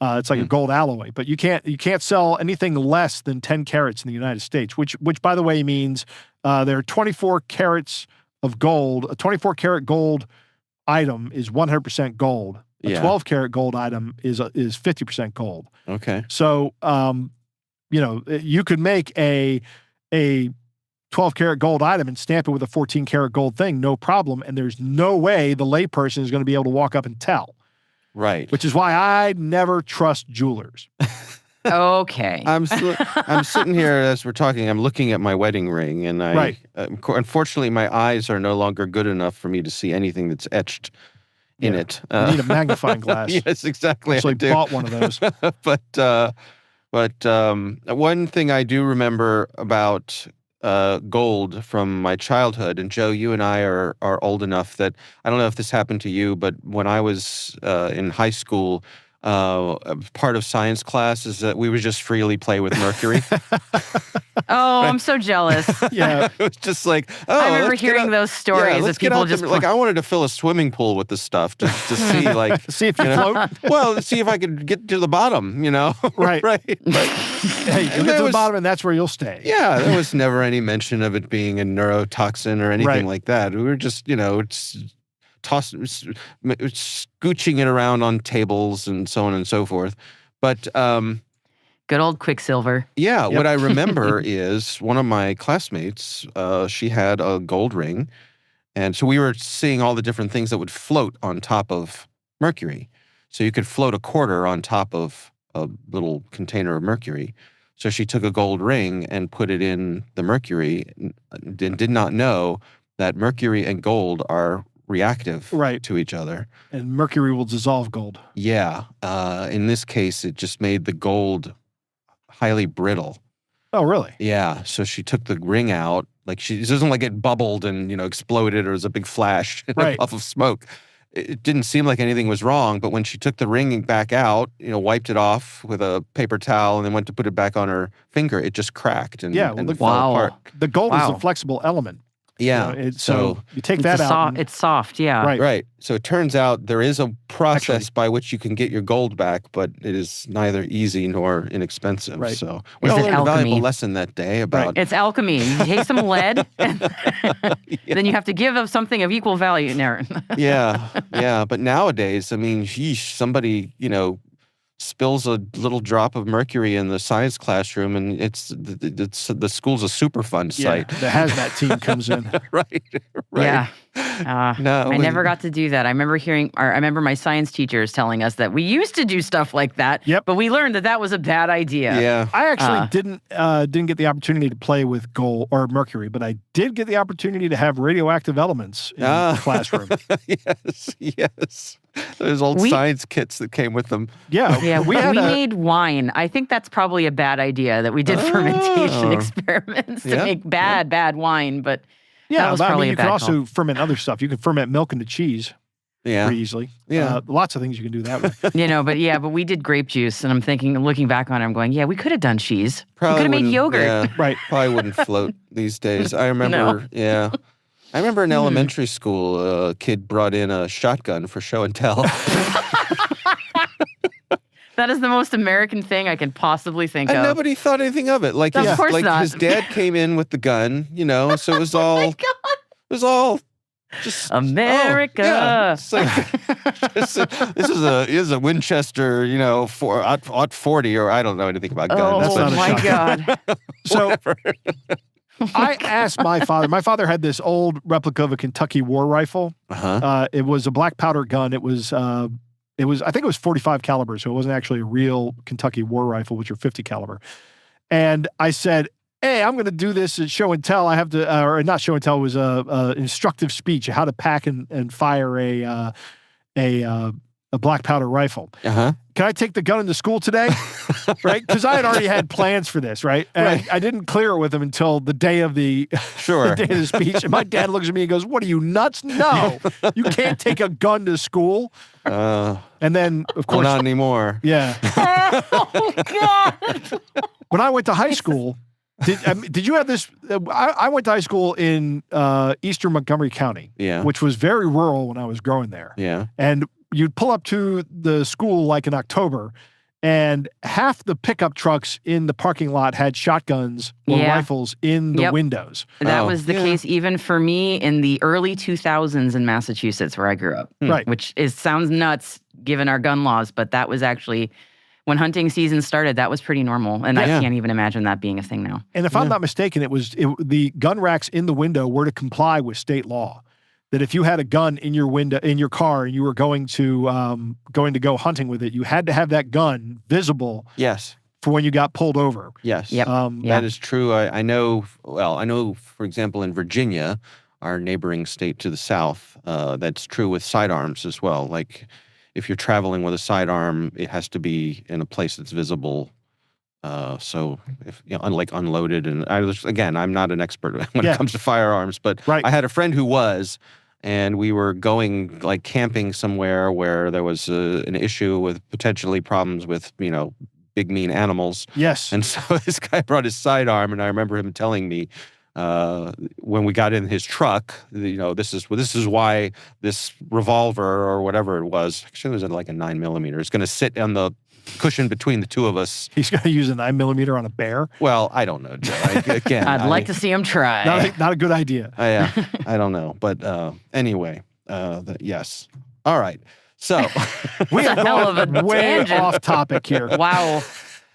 It's like a gold alloy, but you can't sell anything less than 10 carats in the United States, which by the way means there are 24 carats of gold. A 24 karat gold item is 100% gold. A Yeah. 12 karat gold item is 50% gold. Okay. So, you could make a 12 karat gold item and stamp it with a 14 karat gold thing, no problem. And there's no way the layperson is going to be able to walk up and tell, Right. which is why I never trust jewelers. Okay. I'm sitting here as we're talking. I'm looking at my wedding ring, and Right. Unfortunately, my eyes are no longer good enough for me to see anything that's etched in Yeah. it. You need a magnifying glass. Yes, exactly. Actually I do. bought one of those. But one thing I do remember about gold from my childhood, and Joe, you and I are old enough that I don't know if this happened to you, but when I was in high school, part of science class is that we would just freely play with mercury. Oh, I'm so jealous. Yeah. It was just like, oh, I remember let's get hearing out- those stories let's of get people out just like I wanted to fill a swimming pool with this stuff just to see like See if you float. well, see if I could get to the bottom, Right. right. But Hey, you'll And get there to the was- bottom, and that's where you'll stay. yeah, there was never any mention of it being a neurotoxin or anything Right. like that. We were just, scooching it around on tables and so on and so forth. But good old Quicksilver. yeah, Yep. what I remember is one of my classmates, she had a gold ring. And so we were seeing all the different things that would float on top of mercury. So you could float a quarter on top of a little container of mercury. So she took a gold ring and put it in the mercury and did not know that mercury and gold are reactive Right. to each other. And mercury will dissolve gold. Yeah. In this case, it just made the gold highly brittle. Oh, really? Yeah. So she took the ring out. Like it doesn't like it bubbled and, exploded or was a big flash and Right. a puff of smoke. It didn't seem like anything was wrong, but when she took the ring back out, wiped it off with a paper towel and then went to put it back on her finger, it just cracked and, Yeah, well, and the- fell Wow. apart. The gold is Wow. a flexible element. Yeah. So you take It's, that out. and- it's soft, yeah. Right. Right. So it turns out there is a process Actually- by which you can get your gold back, but it is neither easy nor inexpensive. Right. So we Is all it learned a valuable alchemy? lesson that day about It's alchemy. You take some lead, and then you have to give up something of equal value. yeah. But nowadays, I mean, sheesh, somebody, spills a little drop of mercury in the science classroom and the school's a Superfund Yeah, site. the hazmat team comes in. Right. Yeah. No, I never got to do that. I remember my science teachers telling us that we used to do stuff like that, Yep. but we learned that was a bad idea. Yeah. I actually didn't get the opportunity to play with gold or mercury, but I did get the opportunity to have radioactive elements in the classroom. Yes. Those old science kits that came with them. Yeah, Yeah, we had made wine. I think that's probably a bad idea that we did fermentation experiments to Yeah. make bad wine, but that was but probably you a can bad also ferment other stuff. You can ferment milk into cheese Yeah. pretty easily. Yeah. Lots of things you can do that with. but we did grape juice, and I'm looking back on it, I'm going, yeah, we could have done cheese. Probably we could have made wouldn't- yogurt. Yeah, Right. probably wouldn't float these days. I remember, I remember in elementary school, a kid brought in a shotgun for show and tell. That is the most American thing I can possibly think And of. nobody thought anything of it. Like, Of his, course like not. his dad came in with the gun, so it was all, Oh my God. it was all just America. Oh, yeah. It's like, this is a Winchester, Ot 40, or I don't know anything about guns. Oh not a my shotgun. God. So I asked my father. My father had this old replica of a Kentucky war rifle. Uh-huh. It was a black powder gun. It was I think it was 45 caliber, so it wasn't actually a real Kentucky war rifle, which are 50 caliber. And I said, hey, I'm going to do this at show and tell. I have to, or not show and tell, it was a instructive speech how to pack and fire a black powder rifle. Uh-huh. Can I take the gun into school today? Right? Because I had already had plans for this, right? And Right. I didn't clear it with him until the day of the, Sure. the day of the speech. And my dad looks at me and goes, what are you, nuts? No, you can't take a gun to school. And then, of Well, course, not anymore. yeah. Oh God. When I went to high school, did you have this? I went to high school in eastern Montgomery County, Yeah. which was very rural when I was growing there. Yeah. And you'd pull up to the school like in October, and half the pickup trucks in the parking lot had shotguns or Yeah. rifles in the Yep. windows. That Oh, was the yeah. case even for me in the early 2000s in Massachusetts, where I grew up. Right. Which sounds nuts given our gun laws, but that was actually when hunting season started. That was pretty normal, and I Yeah. can't even imagine that being a thing now. And if I'm not mistaken, the gun racks in the window were to comply with state law. That if you had a gun in your window in your car and you were going to go hunting with it, you had to have that gun visible Yes. for when you got pulled over. Yes. Yep. Yeah. That is true. I know, for example, in Virginia, our neighboring state to the south, that's true with sidearms as well. Like if you're traveling with a sidearm, it has to be in a place that's visible. So if, like unloaded, and I'm not an expert when it comes to firearms, but I had a friend who was, and we were going like camping somewhere where there was an issue with potentially problems with, big mean animals. Yes. And so this guy brought his sidearm, and I remember him telling me when we got in his truck, this is why this revolver or whatever it was, actually it was like a 9mm, is going to sit on the cushion between the two of us. He's going to use a 9mm on a bear? Well, I don't know, Joe. I'd like to see him try. Not a good idea. I don't know. But anyway, yes. All right. So we are going way off topic here. Wow.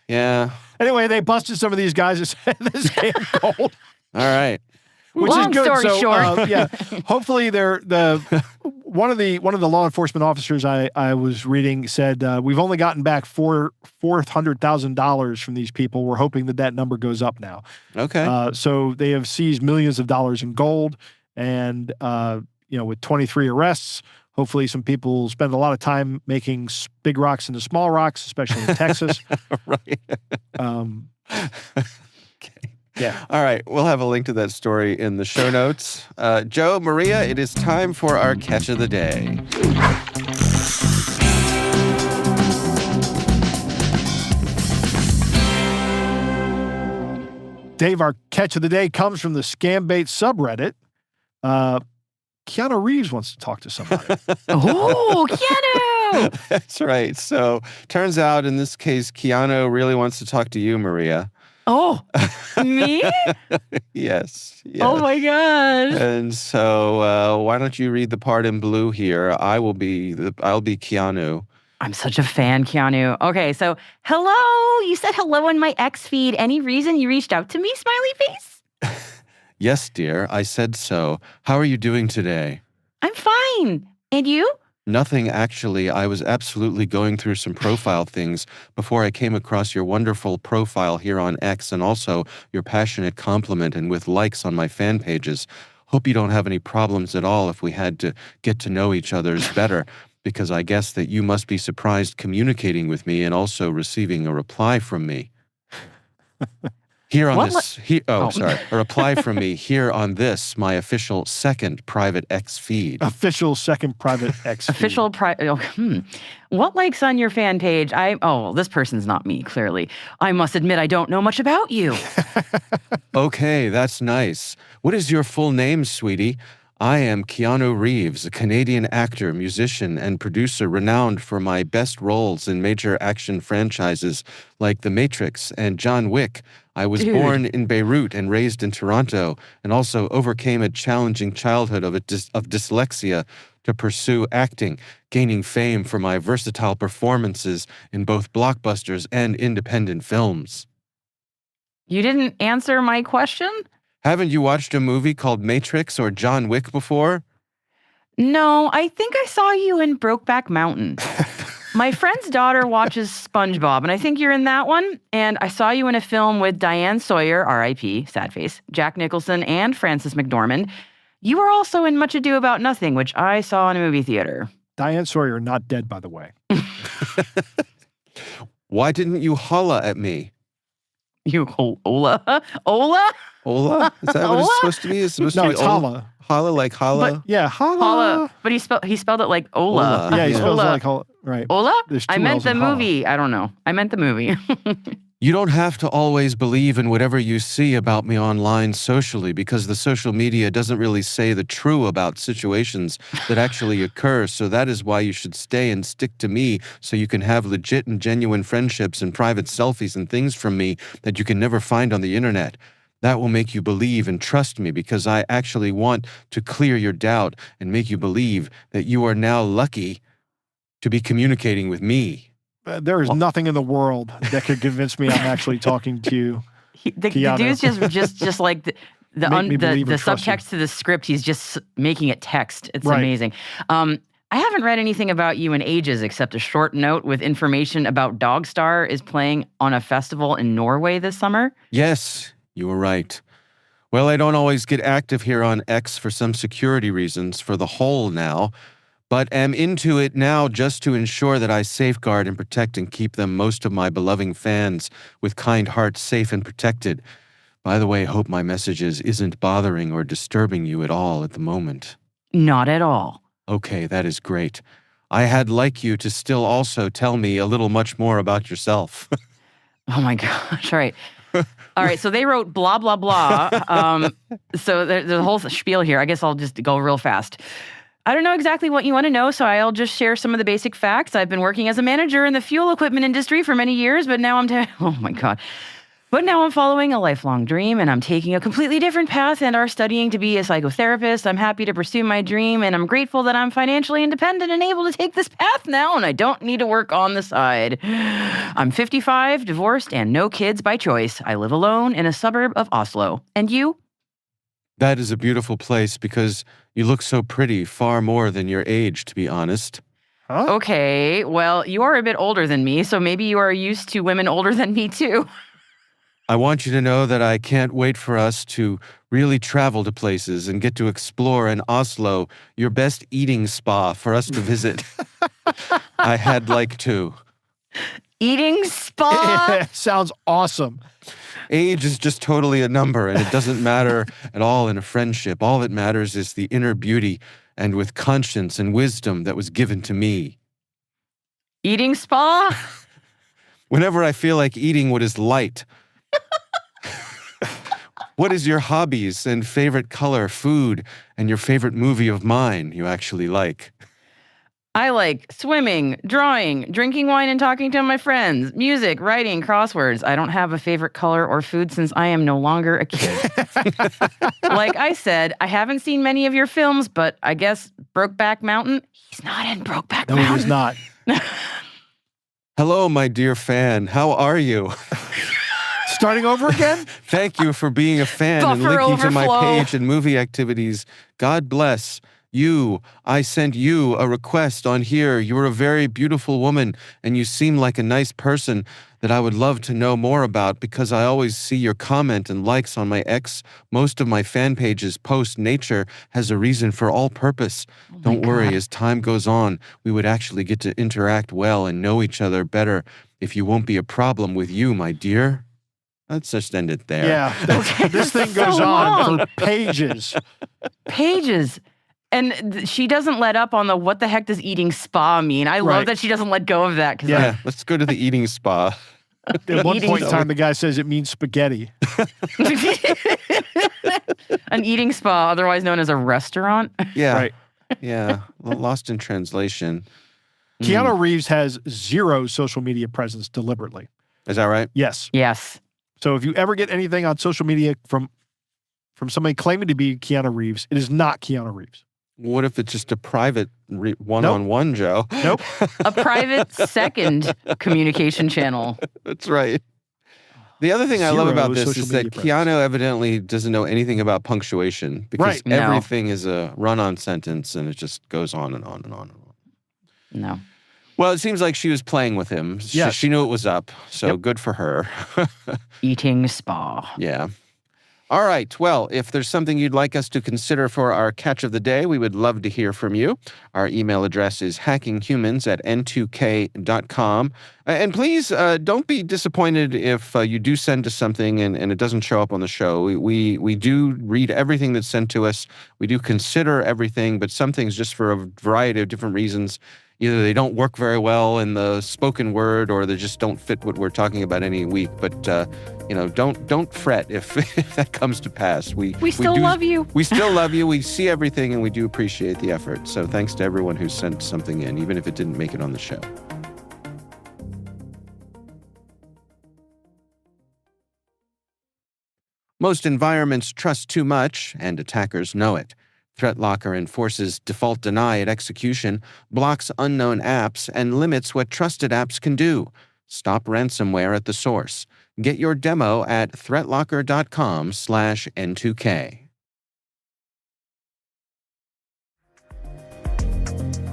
Yeah. Anyway, they busted some of these guys that said this game gold. All right. Which Long is good. story short. Hopefully they're one of the law enforcement officers I was reading said we've only gotten back $400,000 from these people. We're hoping that number goes up now. Okay. So they have seized millions of dollars in gold, and with 23 arrests, hopefully some people will spend a lot of time making big rocks into small rocks, especially in Texas. Right. Okay. Yeah. All right. We'll have a link to that story in the show notes. Joe, Maria, it is time for our catch of the day. Dave, our catch of the day comes from the Scambait subreddit. Keanu Reeves wants to talk to somebody. Oh, Keanu! That's right. So turns out in this case, Keanu really wants to talk to you, Maria. Oh, me? Yes. Oh my gosh. And so why don't you read the part in blue here? I'll be Keanu. I'm such a fan, Keanu. Okay, so hello. You said hello in my X feed. Any reason you reached out to me, smiley face? Yes, dear. I said so. How are you doing today? I'm fine. And you? Nothing, actually. I was absolutely going through some profile things before I came across your wonderful profile here on X, and also your passionate compliment and with likes on my fan pages. Hope you don't have any problems at all if we had to get to know each other better, because I guess that you must be surprised communicating with me and also receiving a reply from me. Here on a reply from me here on this, my official second private X feed. Official second private X feed. Official What likes on your fan page? This person's not me, clearly. I must admit I don't know much about you. Okay, that's nice. What is your full name, sweetie? I am Keanu Reeves, a Canadian actor, musician, and producer renowned for my best roles in major action franchises like The Matrix and John Wick. I was born in Beirut and raised in Toronto, and also overcame a challenging childhood of dyslexia to pursue acting, gaining fame for my versatile performances in both blockbusters and independent films. You didn't answer my question? Haven't you watched a movie called Matrix or John Wick before? No, I think I saw you in Brokeback Mountain. My friend's daughter watches SpongeBob, and I think you're in that one. And I saw you in a film with Diane Sawyer, R.I.P., sad face, Jack Nicholson, and Frances McDormand. You were also in Much Ado About Nothing, which I saw in a movie theater. Diane Sawyer, not dead, by the way. Why didn't you holla at me? You Ola? Ola? Ola? Is that what it's supposed to be? It's supposed to be it's holla. Holla like holla? But, yeah, holla. Holla. But he spelled it like Ola. Yeah, he spells it like holla. Right. Ola? I meant L's the in holla. movie. I don't know. I meant the movie. You don't have to always believe in whatever you see about me online socially, because the social media doesn't really say the true about situations that actually occur. So that is why you should stay and stick to me, so you can have legit and genuine friendships and private selfies and things from me that you can never find on the internet. That will make you believe and trust me, because I actually want to clear your doubt and make you believe that you are now lucky to be communicating with me. There is nothing in the world that could convince me I'm actually talking to you. The dude's just like the subtext to the script. He's just making it text. It's amazing. I haven't read anything about you in ages except a short note with information about Dogstar is playing on a festival in Norway this summer. Yes, you were right. Well, I don't always get active here on X for some security reasons for the whole now, but am into it now just to ensure that I safeguard and protect and keep them, most of my beloved fans, with kind hearts safe and protected. By the way, hope my messages isn't bothering or disturbing you at all at the moment. Not at all. Okay, that is great. I had like you to still also tell me a little much more about yourself. Oh my gosh. All right. All right. So they wrote blah, blah, blah. So there's a whole spiel here. I guess I'll just go real fast. I don't know exactly what you want to know, so I'll just share some of the basic facts. I've been working as a manager in the fuel equipment industry for many years, but now oh my God. But now I'm following a lifelong dream, and I'm taking a completely different path and are studying to be a psychotherapist. I'm happy to pursue my dream, and I'm grateful that I'm financially independent and able to take this path now, and I don't need to work on the side. I'm 55, divorced, and no kids by choice. I live alone in a suburb of Oslo. And you? That is a beautiful place because you look so pretty, far more than your age, to be honest. Huh? Okay, well, you are a bit older than me, so maybe you are used to women older than me, too. I want you to know that I can't wait for us to really travel to places and get to explore in Oslo, your best eating spa for us to visit. I had like to. Eating spa? Sounds awesome. Age is just totally a number, and it doesn't matter at all in a friendship. All that matters is the inner beauty and with conscience and wisdom that was given to me. Eating spa? Whenever I feel like eating what is light. What is your hobbies and favorite color, food, and your favorite movie of mine you actually like? I like swimming, drawing, drinking wine and talking to my friends, music, writing, crosswords. I don't have a favorite color or food since I am no longer a kid. Like I said, I haven't seen many of your films, but I guess Brokeback Mountain, he's not in Brokeback No, Mountain. he is not. Hello, my dear fan. How are you? Starting over again? Thank you for being a fan and Buffer linking to my overflow. page and movie activities. God bless you. I sent you a request on here. You're a very beautiful woman, and you seem like a nice person that I would love to know more about because I always see your comment and likes on my X. Most of my fan pages post nature has a reason for all purpose. Don't worry, as time goes on, we would actually get to interact well and know each other better if you won't be a problem with you, my dear. Let's just end it there. Yeah. This thing goes So on long. for pages. Pages. And she doesn't let up on the what the heck does eating spa mean? I love Right. that she doesn't let go of that. Cause Yeah, let's go to the eating spa. At one Eating point in time, the guy says it means spaghetti. an eating spa, otherwise known as a restaurant. Yeah. Right. Yeah. Lost in translation. Keanu Reeves has zero social media presence deliberately. Is that right? Yes. Yes. So if you ever get anything on social media from somebody claiming to be Keanu Reeves, it is not Keanu Reeves. What if it's just a private one-on-one, Joe? Nope. A private second communication channel. That's right. The other thing I love Zero about this social is that media presence. Keanu evidently doesn't know anything about punctuation because Right. No. everything is a run-on sentence and it just goes on and on and on and on. No. Well, it seems like she was playing with him. Yes. She knew it was up, so Yep. good for her. Eating spa. Yeah. All right. Well, if there's something you'd like us to consider for our catch of the day, we would love to hear from you. Our email address is hackinghumans@n2k.com. And please don't be disappointed if you do send us something and it doesn't show up on the show. We do read everything that's sent to us. We do consider everything, but some things just for a variety of different reasons. Either they don't work very well in the spoken word or they just don't fit what we're talking about any week. But, don't fret if, if that comes to pass. We still love you. We still love you. We see everything and we do appreciate the effort. So thanks to everyone who sent something in, even if it didn't make it on the show. Most environments trust too much, and attackers know it. ThreatLocker enforces default deny at execution, blocks unknown apps, and limits what trusted apps can do. Stop ransomware at the source. Get your demo at threatlocker.com/N2K.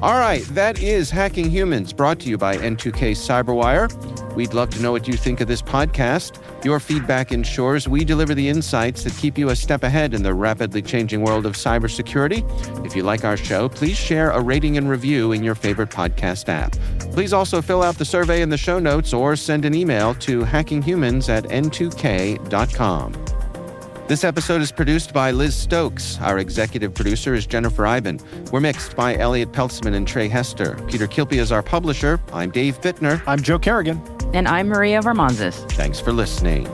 All right, that is Hacking Humans, brought to you by N2K Cyberwire. We'd love to know what you think of this podcast. Your feedback ensures we deliver the insights that keep you a step ahead in the rapidly changing world of cybersecurity. If you like our show, please share a rating and review in your favorite podcast app. Please also fill out the survey in the show notes or send an email to hackinghumans@n2k.com. This episode is produced by Liz Stokes. Our executive producer is Jennifer Iben. We're mixed by Elliot Peltzman and Trey Hester. Peter Kilpie is our publisher. I'm Dave Bittner. I'm Joe Kerrigan. And I'm Maria Varmanzis. Thanks for listening.